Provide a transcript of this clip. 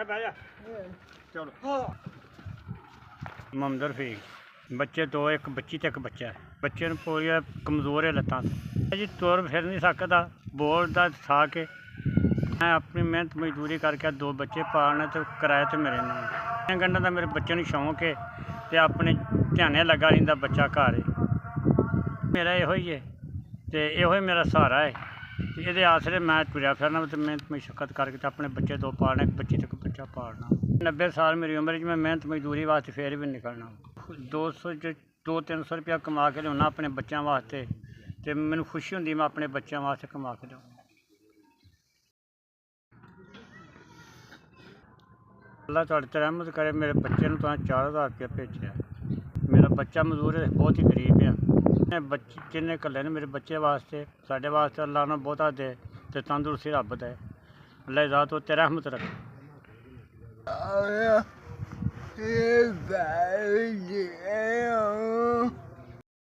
ਇੱਥੇ ਬਹਿ ਜਾ ਚਲੋ। ਮੁਹੰਮਦ ਰਫੀਕ, ਬੱਚੇ ਦੋ, ਇੱਕ ਬੱਚੀ ਤੇ ਇੱਕ ਬੱਚਾ ਹੈ। ਬੱਚੇ ਨੂੰ ਪੋਲੀਓ, ਕਮਜ਼ੋਰ ਹੈ ਲੱਤਾਂ ਤੋਂ ਜੀ, ਤੁਰ ਫਿਰ ਨਹੀਂ ਸਕਦਾ, ਬੋਲਦਾ ਥਾ ਕੇ। ਮੈਂ ਆਪਣੀ ਮਿਹਨਤ ਮਜ਼ਦੂਰੀ ਕਰਕੇ ਦੋ ਬੱਚੇ ਪਾਲਣੇ ਤੇ ਕਿਰਾਏ 'ਤੇ ਮੇਰੇ ਨਾਲ ਗੰਢਾਂ ਦਾ ਮੇਰੇ ਬੱਚੇ ਨੂੰ ਸ਼ੌਂਕ ਹੈ ਅਤੇ ਆਪਣੇ ਧਿਆਨੇ ਲੱਗਾ ਰਹਿੰਦਾ ਬੱਚਾ ਘਰ ਹੈ। ਮੇਰਾ ਇਹੋ ਹੀ ਹੈ ਅਤੇ ਇਹੋ ਹੀ ਮੇਰਾ ਸਹਾਰਾ ਹੈ। ਇਹਦੇ ਆਸਰੇ ਮੈਂ ਤੁਰਿਆ ਫਿਰਨਾ ਅਤੇ ਮਿਹਨਤ ਮੁਸ਼ੱਕਤ ਕਰਕੇ ਤੇ ਆਪਣੇ ਬੱਚੇ ਦੋ ਪਾਲਣੇ, ਇੱਕ ਬੱਚੀ ਤੇ ਇੱਕ ਬੱਚਾ ਪਾਲਣਾ। 90 ਸਾਲ ਮੇਰੀ ਉਮਰ 'ਚ ਮੈਂ ਮਿਹਨਤ ਮਜ਼ਦੂਰੀ ਵਾਸਤੇ ਫਿਰ ਵੀ ਨਿਕਲਣਾ। 200-300 ਰੁਪਇਆ ਕਮਾ ਕੇ ਲਿਆਉਣਾ ਆਪਣੇ ਬੱਚਿਆਂ ਵਾਸਤੇ ਅਤੇ ਮੈਨੂੰ ਖੁਸ਼ੀ ਹੁੰਦੀ ਮੈਂ ਆਪਣੇ ਬੱਚਿਆਂ ਵਾਸਤੇ ਕਮਾ ਕੇ ਲਿਆਉਣਾ। ਅੱਲਾ ਤੁਹਾਡੇ 'ਤੇ ਰਹਿਮਤ ਕਰੇ, ਮੇਰੇ ਬੱਚੇ ਨੂੰ ਤਾਂ 4000 ਰੁਪਇਆ ਭੇਜਿਆ। ਮੇਰਾ ਬੱਚਾ ਮਜ਼ਦੂਰ ਹੈ, ਬਹੁਤ ਹੀ ਗਰੀਬ ਆ। ਬੱਚੇ ਜਿੰਨੇ ਇਕੱਲੇ ਨੇ ਮੇਰੇ ਬੱਚੇ ਵਾਸਤੇ, ਸਾਡੇ ਵਾਸਤੇ ਅੱਲਾ ਨਾਲ ਬਹੁਤਾ ਦੇ ਅਤੇ ਤੰਦਰੁਸਤੀ ਰੱਬ ਦੇ। ਅੱਲਾ ਜ਼ਾਤ ਉੱਤੇ ਰਹਿਮਤ ਰੱਖੇ।